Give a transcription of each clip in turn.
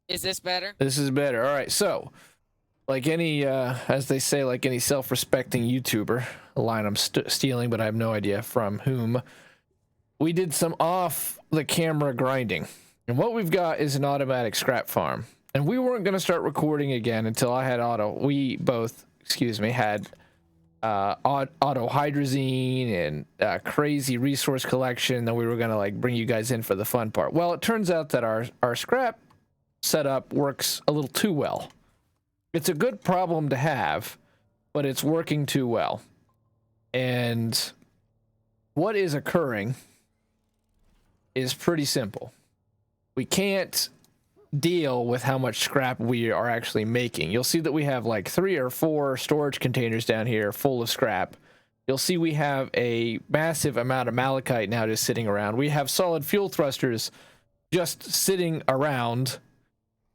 Is this better? This is better. All right. So, like any, as they say, like any self-respecting YouTuber, a line I'm stealing, but I have no idea from whom. We did some off-the-camera grinding, and what we've got is an automatic scrap farm. And we weren't going to start recording again until I had we both, excuse me, had auto hydrazine and crazy resource collection. Then we were going to like bring you guys in for the fun part. Well, it turns out that our scrap setup works a little too well. It's a good problem to have, but it's working too well. And what is occurring is pretty simple. We can't deal with how much scrap we are actually making. You'll see that we have like 3 or 4 storage containers down here full of scrap. You'll see we have a massive amount of malachite now just sitting around. We have solid fuel thrusters just sitting around.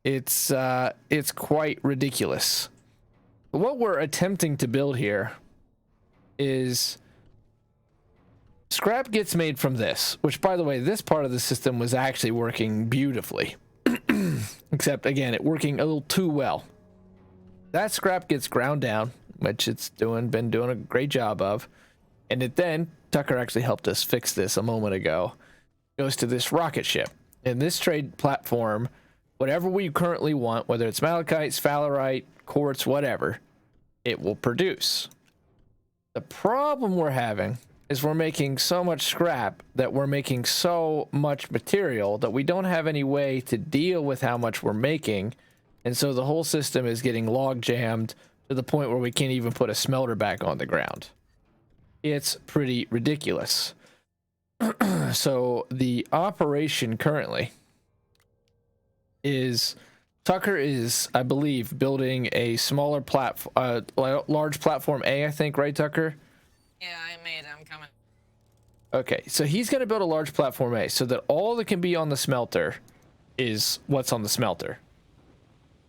It's quite ridiculous. What we're attempting to build here is scrap gets made from this, which, by the way, this part of the system was actually working beautifully. Except, again, it working a little too well. That scrap gets ground down, which it's been doing a great job of. And it then, Tucker actually helped us fix this a moment ago, goes to this rocket ship. And this trade platform, whatever we currently want, whether it's malachite, sphalerite, quartz, whatever, it will produce. The problem we're having is we're making so much scrap that we're making so much material that we don't have any way to deal with how much we're making. And so the whole system is getting log jammed to the point where we can't even put a smelter back on the ground. It's pretty ridiculous. So the operation currently is Tucker is, I believe, building a smaller platform, large platform A, I think, right, Tucker? Yeah, I made it. I'm coming. Okay, so he's going to build a large platform A so that all that can be on the smelter is what's on the smelter.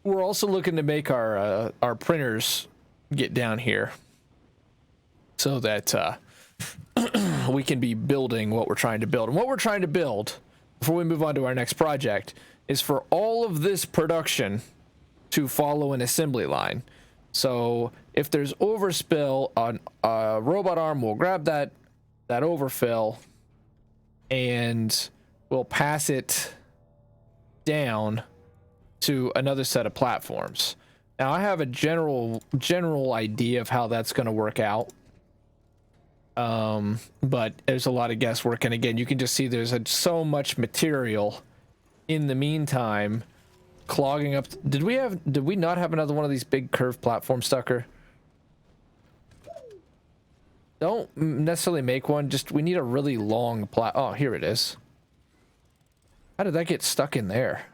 We're also looking to make our printers get down here so that we can be building what we're trying to build. And what we're trying to build, before we move on to our next project, is for all of this production to follow an assembly line. So if there's overspill on a robot arm, we'll grab that overfill and we'll pass it down to another set of platforms. Now I have a general idea of how that's going to work out. But there's a lot of guesswork, and again, you can just see there's so much material in the meantime clogging up. Did we not have another one of these big curved platforms, Tucker? Don't necessarily make one, just we need a really long oh, here it is. How did that get stuck in there?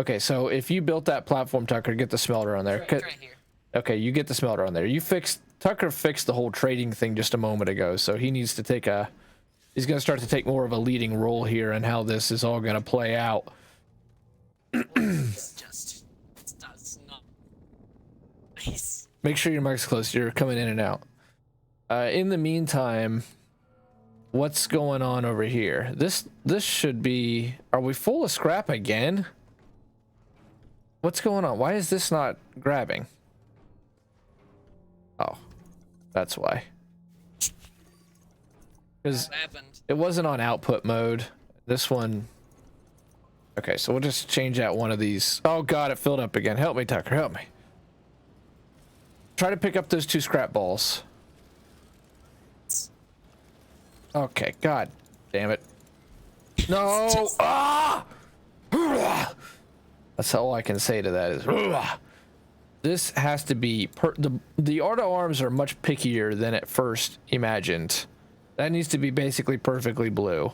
Okay, so if you built that platform, Tucker, get the smelter on there. Right here. Okay, you get the smelter on there. Tucker fixed the whole trading thing just a moment ago, so he needs to take he's going to start to take more of a leading role here in how this is all going to play out. It's not nice. Make sure your mic's close. You're coming in and out. In the meantime, what's going on over here? This should be... Are we full of scrap again? What's going on? Why is this not grabbing? Oh, that's why. Because it wasn't on output mode. This one... Okay, so we'll just change out one of these. Oh god, it filled up again. Help me, Tucker, help me. Try to pick up those 2 scrap balls. Okay, god damn it. No! Ah! That's all I can say to that is... This has to be... The auto arms are much pickier than at first imagined. That needs to be basically perfectly blue.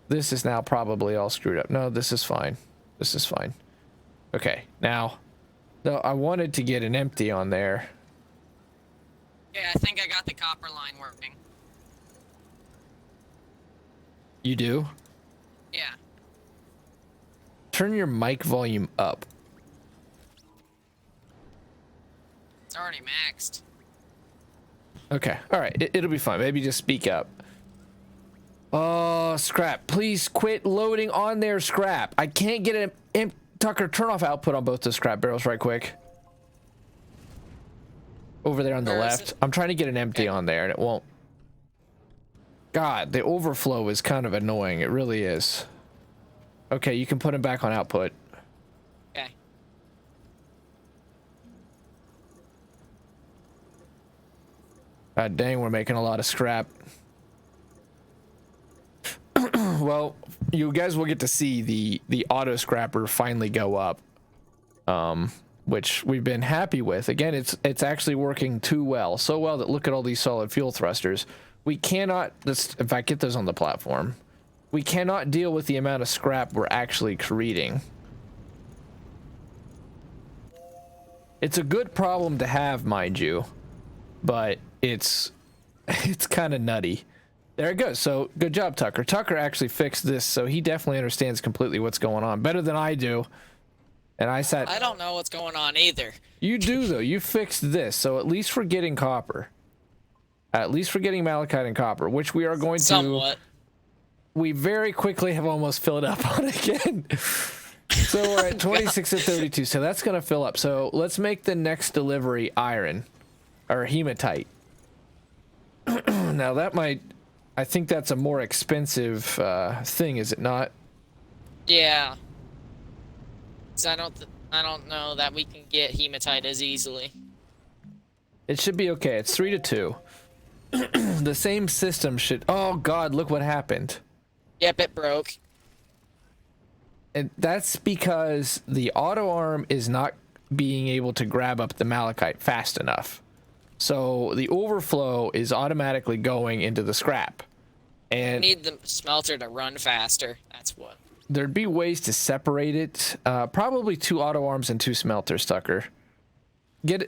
This is now probably all screwed up. No, this is fine. This is fine. Okay, now... Though I wanted to get an empty on there. Yeah, I think I got the copper line working. You do? Yeah. Turn your mic volume up. It's already maxed. Okay, alright, it'll be fine. Maybe just speak up. Oh, scrap. Please quit loading on there, scrap. I can't get it. Tucker, turn off output on both the scrap barrels right quick. Over there on the left. I'm trying to get an empty on there and it won't. God, the overflow is kind of annoying. It really is. Okay, you can put him back on output. Okay. God dang, we're making a lot of scrap. Well, you guys will get to see the auto scrapper finally go up. Which we've been happy with. Again, it's actually working too well. So well that look at all these solid fuel thrusters. We cannot, in fact, get those on the platform. We cannot deal with the amount of scrap we're actually creating. It's a good problem to have, mind you, but it's kind of nutty. There it goes. So good job, Tucker. Tucker actually fixed this, so he definitely understands completely what's going on, better than I do. And I don't know what's going on either. You do, though. You fixed this, so at least we're getting copper. At least we're getting malachite and copper, which we are going to... Somewhat. We very quickly have almost filled up on again. So we're at 26 and 32, so that's going to fill up. So let's make the next delivery iron, or hematite. Now that might... I think that's a more expensive thing, is it not? Yeah. So I don't know that we can get hematite as easily. It should be okay. It's 3-2. The same system should... Oh, God, look what happened. Yep, it broke. And that's because the auto arm is not being able to grab up the malachite fast enough. So the overflow is automatically going into the scrap. And we need the smelter to run faster. That's what. There'd be ways to separate it. Probably 2 auto arms and 2 smelters, Tucker.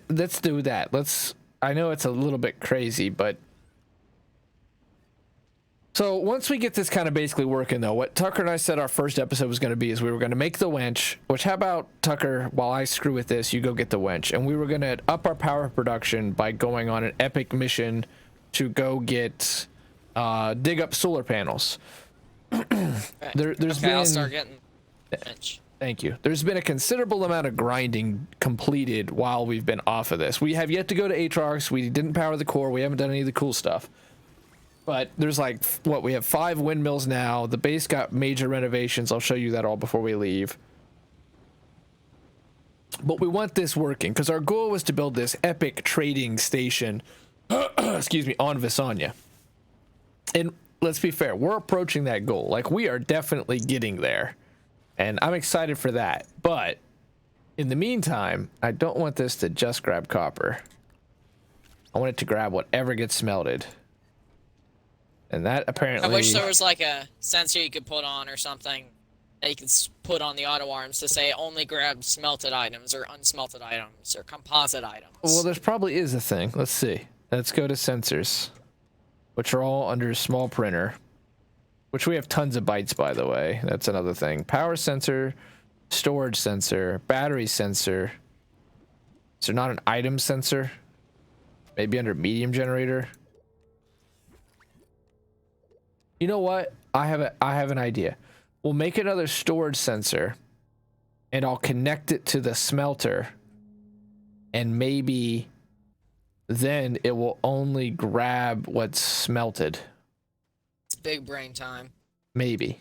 Let's do that. I know it's a little bit crazy, but... So once we get this kind of basically working, though, what Tucker and I said our first episode was going to be is we were going to make the winch, which how about, Tucker, while I screw with this, you go get the winch. And we were going to up our power production by going on an epic mission to go get, dig up solar panels. I'll start getting the winch. Thank you. There's been a considerable amount of grinding completed while we've been off of this. We have yet to go to Aatrox. We didn't power the core. We haven't done any of the cool stuff. But there's like, what, we have 5 windmills now. The base got major renovations. I'll show you that all before we leave. But we want this working because our goal was to build this epic trading station, excuse me, on Visanya. And let's be fair, we're approaching that goal. Like, we are definitely getting there. And I'm excited for that. But in the meantime, I don't want this to just grab copper. I want it to grab whatever gets smelted. And that apparently... I wish there was like a sensor you could put on or something that you could put on the auto arms to say only grab smelted items or unsmelted items or composite items. Well, there's probably is a thing. Let's see. Let's go to sensors, which are all under small printer, which we have tons of bytes, by the way. That's another thing. Power sensor, storage sensor, battery sensor. Is there not an item sensor? Maybe under medium generator? You know what? I have an idea. We'll make another storage sensor and I'll connect it to the smelter and maybe then it will only grab what's smelted. It's big brain time. Maybe.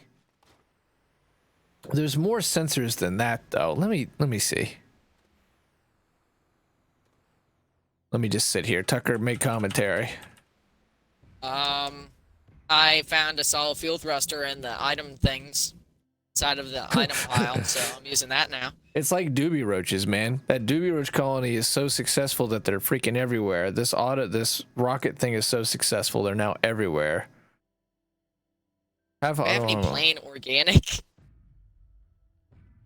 There's more sensors than that though. Let me see. Let me just sit here. Tucker, make commentary. I found a solid fuel thruster in the item things side of the item pile, so I'm using that now. It's like doobie roaches, man. That doobie roach colony is so successful that they're freaking everywhere. This rocket thing is so successful, they're now everywhere. Do I have any plain organic?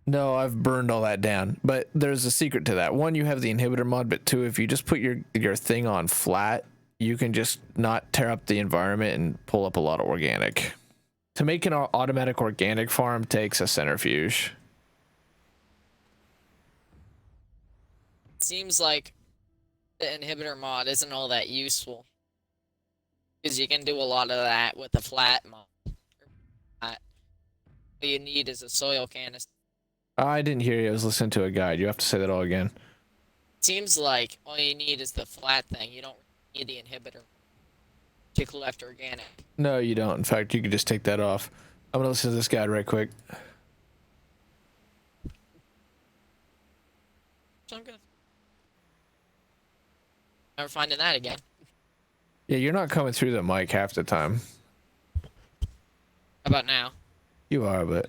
No, I've burned all that down. But there's a secret to that. One, you have the inhibitor mod, but 2, if you just put your thing on flat, you can just not tear up the environment and pull up a lot of organic. To make an automatic organic farm takes a centrifuge. Seems like the inhibitor mod isn't all that useful. Because you can do a lot of that with the flat mod. All you need is a soil canister. I didn't hear you. I was listening to a guide. You have to say that all again. Seems like all you need is the flat thing. You don't need the inhibitor to collect organic. No, you don't. In fact, you could just take that off. I'm gonna listen to this guide right quick. So I'm gonna never finding that again. Yeah, you're not coming through the mic half the time. How about now? You are, but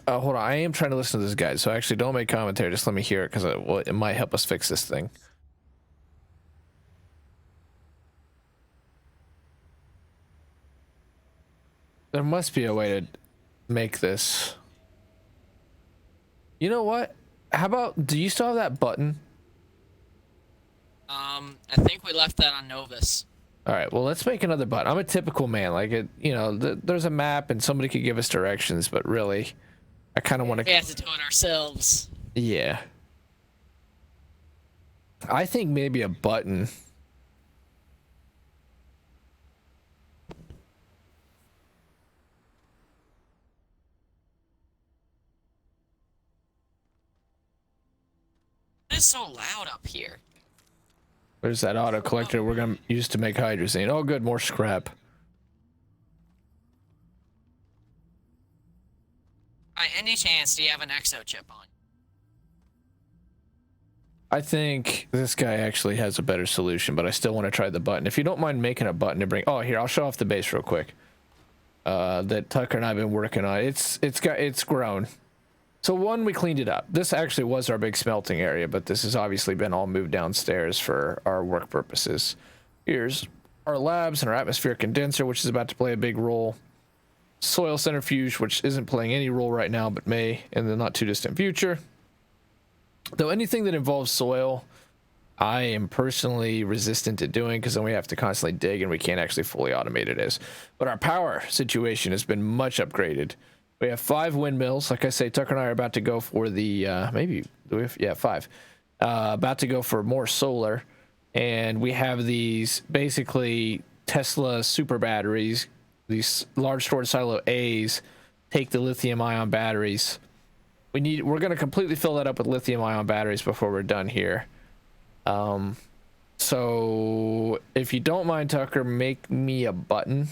hold on. I am trying to listen to this guide, so actually don't make commentary. Just let me hear it because it might help us fix this thing. There must be a way to make this. You know what? How about, do you still have that button? I think we left that on Novus. All right, well, let's make another button. I'm a typical man. Like, there's a map and somebody could give us directions, but really, I kind of want to. We have to do it ourselves. Yeah. I think maybe a button. It's so loud up here. There's that auto collector we're going to use to make hydrazine. Oh, good, more scrap. By any chance, do you have an exo chip on? I think this guy actually has a better solution, but I still want to try the button. If you don't mind making a button to bring... Oh, here, I'll show off the base real quick. That Tucker and I have been working on. It's grown. So one, we cleaned it up. This actually was our big smelting area, but this has obviously been all moved downstairs for our work purposes. Here's our labs and our atmospheric condenser, which is about to play a big role. Soil centrifuge, which isn't playing any role right now, but may in the not too distant future. Though anything that involves soil, I am personally resistant to doing because then we have to constantly dig and we can't actually fully automate it as. But our power situation has been much upgraded. We have 5 windmills. Like I say, Tucker and I are about to go for the, yeah, 5. About to go for more solar. And we have these basically Tesla super batteries, these large storage silo A's, take the lithium ion batteries. We're going to completely fill that up with lithium ion batteries before we're done here. So if you don't mind, Tucker, make me a button.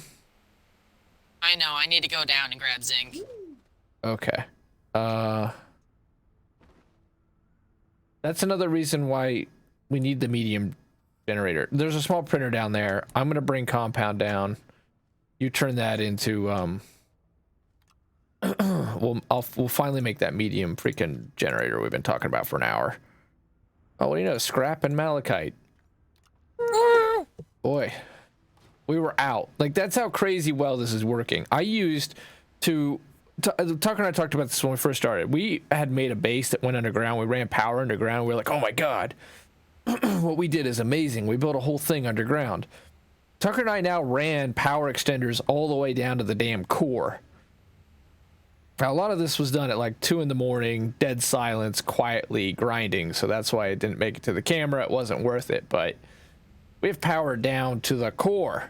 I know, I need to go down and grab zinc. Okay. That's another reason why we need the medium generator. There's a small printer down there. I'm going to bring compound down. You turn that into, we'll finally make that medium freaking generator we've been talking about for an hour. Oh, what do you know? Scrap and malachite. Boy. We were out. Like, that's how crazy well this is working. I used to... Tucker and I talked about this when we first started. We had made a base that went underground. We ran power underground. We were like, oh my god. What we did is amazing. We built a whole thing underground. Tucker and I now ran power extenders all the way down to the damn core. Now, a lot of this was done at like 2 in the morning, dead silence, quietly grinding. So that's why it didn't make it to the camera. It wasn't worth it, but... we have power down to the core.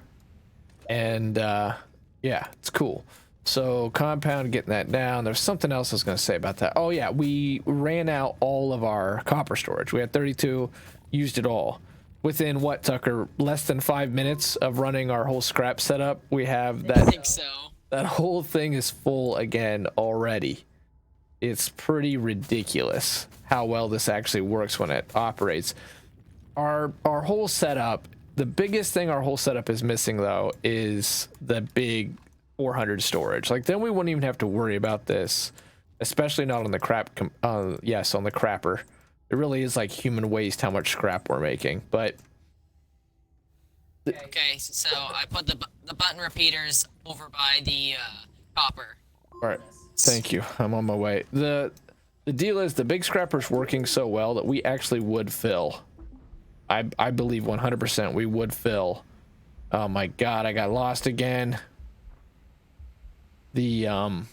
And, yeah, it's cool. So, compound, getting that down. There's something else I was going to say about that. Oh, yeah, we ran out all of our copper storage. We had 32, used it all. Within, what, Tucker, less than 5 minutes of running our whole scrap setup, we have that... I think so. That whole thing is full again already. It's pretty ridiculous how well this actually works when it operates. Our whole setup, the biggest thing our whole setup is missing though is the big 400 storage. Like, then we wouldn't even have to worry about this, especially not on the on the crapper. It really is like human waste how much scrap we're making. But okay, so I put the button repeaters over by the copper. All right, thank you. I'm on my way. The deal is the big scrapper's working so well that we actually would fill. I believe 100% we would fill. Oh my god, I got lost again. The oh,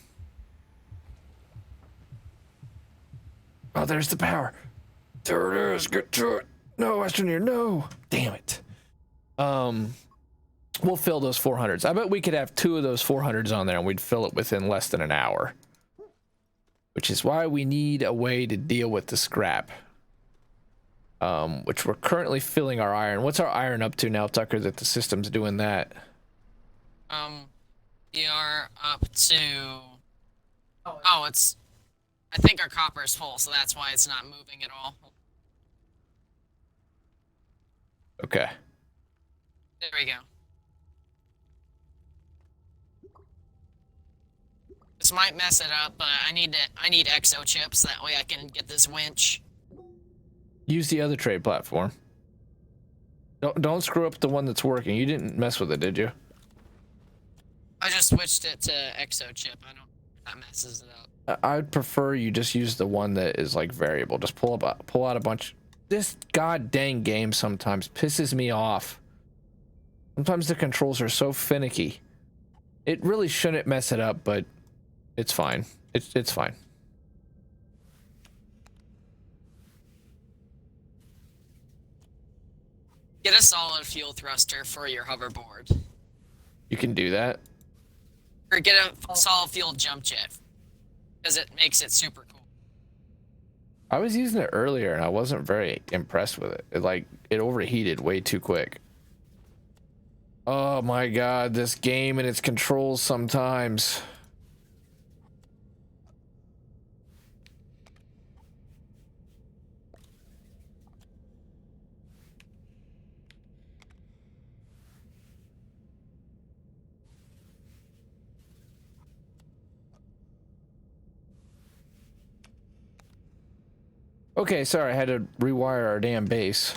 there's the power. There it is. Get to it. No, ASTRONEER, no. Damn it. We'll fill those 400s. I bet we could have 2 of those 400s on there and we'd fill it within less than an hour. Which is why we need a way to deal with the scrap. Which we're currently filling our iron. What's our iron up to now, Tucker, that the system's doing that? We are up to... Oh, it's... I think our copper is full, so that's why it's not moving at all. Okay. There we go. This might mess it up, but I need exo chips, that way I can get this winch. Use the other trade platform. Don't screw up the one that's working. You didn't mess with it, did you? I just switched it to exo chip. That messes it up. I'd prefer you just use the one that is like variable. Just pull out a bunch. This god dang game sometimes pisses me off. Sometimes the controls are so finicky. It really shouldn't mess it up, but it's fine. It's fine. Get a solid fuel thruster for your hoverboard. You can do that. Or get a solid fuel jump jet, because it makes it super cool. I was using it earlier and I wasn't very impressed with it. It overheated way too quick. Oh my god, this game and its controls sometimes. Okay, sorry, I had to rewire our damn base.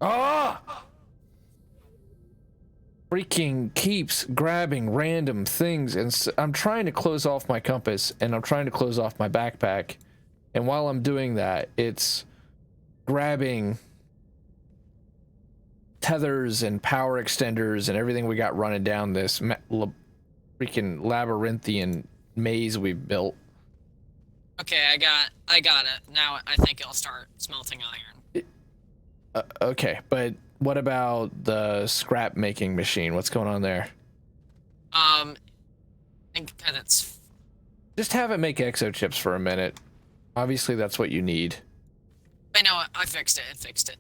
Ah! Freaking keeps grabbing random things, and I'm trying to close off my compass, and I'm trying to close off my backpack, and while I'm doing that, it's grabbing tethers and power extenders and everything we got running down this freaking labyrinthian maze we've built. Okay, I got it. Now I think it'll start smelting iron. Okay, but what about the scrap making machine? What's going on there? I think that it's... Just have it make exo chips for a minute. Obviously, that's what you need. I know it. I fixed it. It fixed it.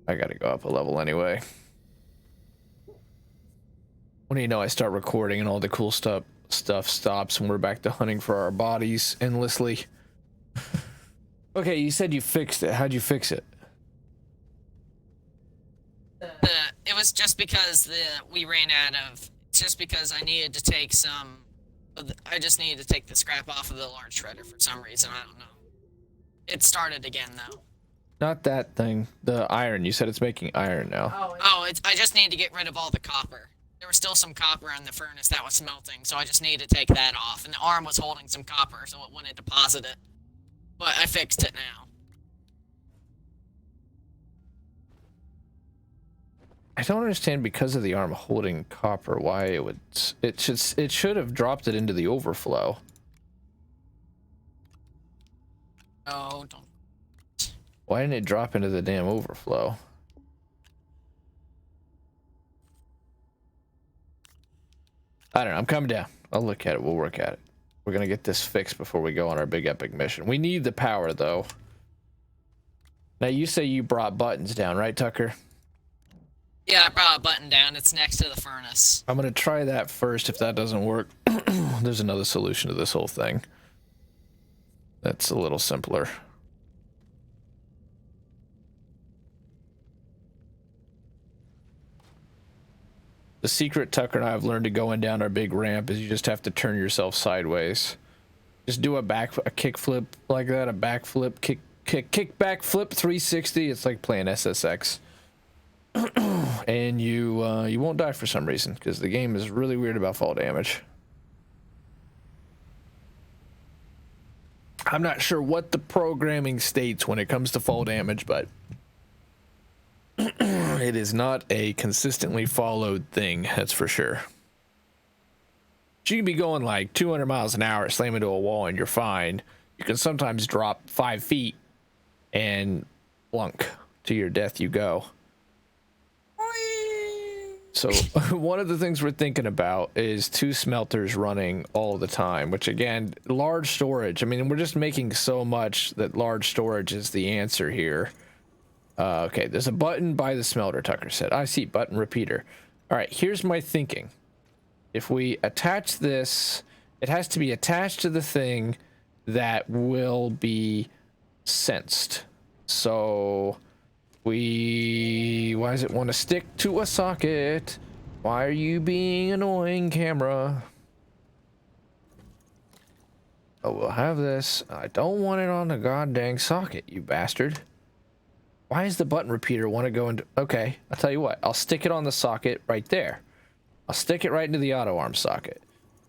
I gotta go up a level anyway. When do you know I start recording and all the cool stuff stops and we're back to hunting for our bodies endlessly? Okay, you said you fixed it. How'd you fix it? It was just because we ran out of... It's just because I needed to take some... I just needed to take the scrap off of the large shredder for some reason. I don't know. It started again, though. Not that thing. The iron. You said it's making iron now. I just need to get rid of all the copper. There was still some copper in the furnace that was smelting, so I just needed to take that off. And the arm was holding some copper, so it wouldn't deposit it. But I fixed it now. I don't understand, because of the arm holding copper, why it would... It should have dropped it into the overflow. Oh, don't... Why didn't it drop into the damn overflow? I don't know. I'm coming down. I'll look at it. We'll work at it. We're gonna get this fixed before we go on our big epic mission. We need the power, though. Now, you say you brought buttons down, right, Tucker? Yeah, I brought a button down. It's next to the furnace. I'm gonna try that first. If that doesn't work, there's another solution to this whole thing. That's a little simpler. The secret Tucker and I have learned to going down our big ramp is you just have to turn yourself sideways. Just do a kick flip like that, a back flip, kick back flip 360. It's like playing SSX. And you won't die for some reason, because the game is really weird about fall damage. I'm not sure what the programming states when it comes to fall damage, but it is not a consistently followed thing, that's for sure. You can be going like 200 miles an hour, slam into a wall, and you're fine. You can sometimes drop 5 feet and Blunk. To your death you go. So one of the things we're thinking about is 2 smelters running all the time, which again, large storage. I mean, we're just making so much that large storage is the answer here. Okay, there's a button by the smelter, Tucker said. I see, button repeater. All right, here's my thinking. If we attach this, it has to be attached to the thing that will be sensed. So why does it want to stick to a socket? Why are you being annoying, camera? Oh, we'll have this. I don't want it on the goddamn socket, you bastard. Why does the button repeater want to go into... Okay, I'll tell you what. I'll stick it on the socket right there. I'll stick it right into the auto arm socket.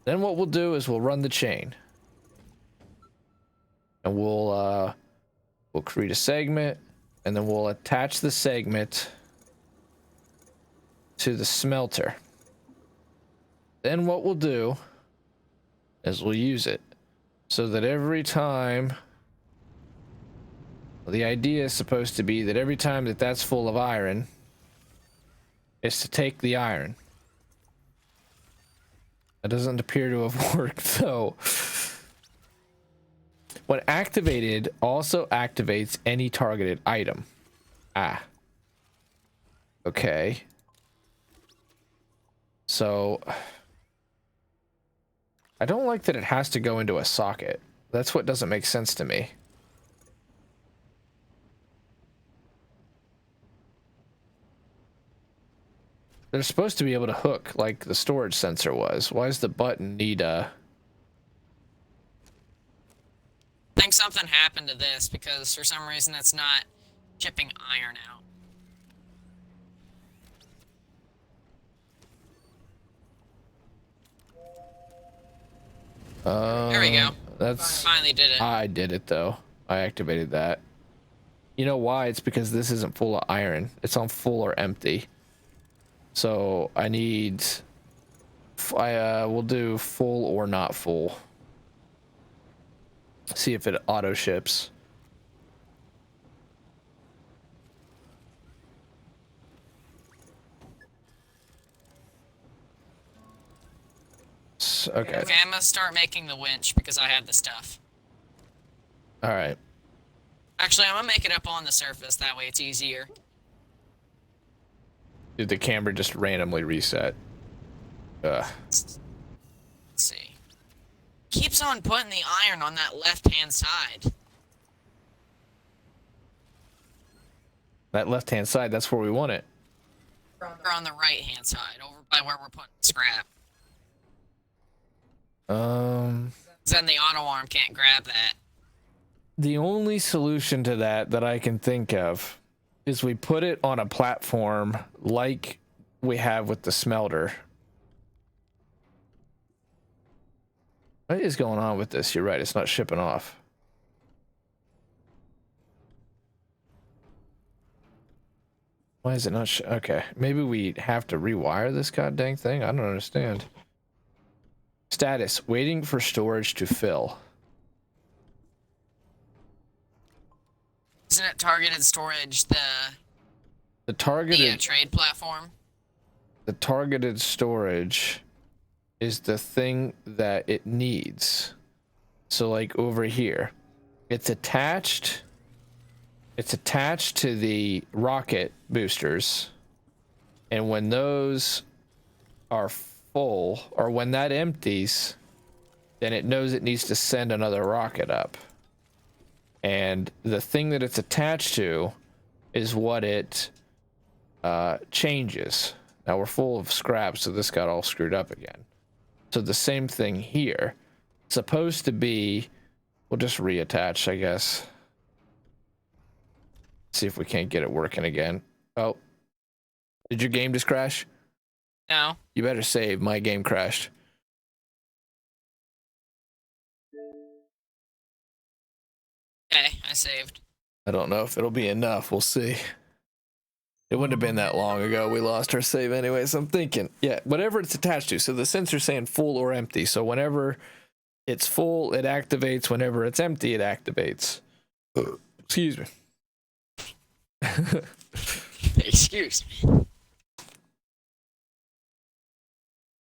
Then what we'll do is we'll run the chain. And we'll create a segment. And then we'll attach the segment to the smelter. Then what we'll do is we'll use it so that every time... Well, the idea is supposed to be that every time that that's full of iron, is to take the iron. That doesn't appear to have worked, though. When activated, also activates any targeted item. Ah. Okay. So... I don't like that it has to go into a socket. That's what doesn't make sense to me. They're supposed to be able to hook like the storage sensor was. Why does the button need a... I think something happened to this because for some reason it's not chipping iron out. There we go. That's... Finally did it. I did it though. I activated that. You know why? It's because this isn't full of iron. It's on full or empty. So I need... we'll do full or not full. See if it auto ships. Okay. Okay, I'm gonna start making the winch because I have the stuff. All right. Actually, I'm gonna make it up on the surface. That way it's easier. Did the camera just randomly reset? Ugh. Let's see. Keeps on putting the iron on that left-hand side. That left-hand side, that's where we want it. Or on the right-hand side, over by where we're putting scrap. Then the auto arm can't grab that. The only solution to that I can think of is we put it on a platform like we have with the smelter. What is going on with this? You're right, it's not shipping off. Why is it not okay, maybe we have to rewire this goddamn thing? I don't understand. Status, waiting for storage to fill. Isn't it targeted storage The targeted trade platform? The targeted storage is the thing that it needs. So like over here, it's attached to the rocket boosters, and when those are full, or when that empties, then it knows it needs to send another rocket up. And the thing that it's attached to is what it changes. Now we're full of scrap, so this got all screwed up again. So the same thing here. It's supposed to be... We'll just reattach, I guess. See if we can't get it working again. Oh. Did your game just crash? No. You better save. My game crashed. Okay, I saved. I don't know if it'll be enough. We'll see. It wouldn't have been that long ago. We lost our save anyway, so I'm thinking, yeah, whatever it's attached to. So the sensor's saying full or empty. So whenever it's full, it activates. Whenever it's empty, it activates. Excuse me. Excuse me.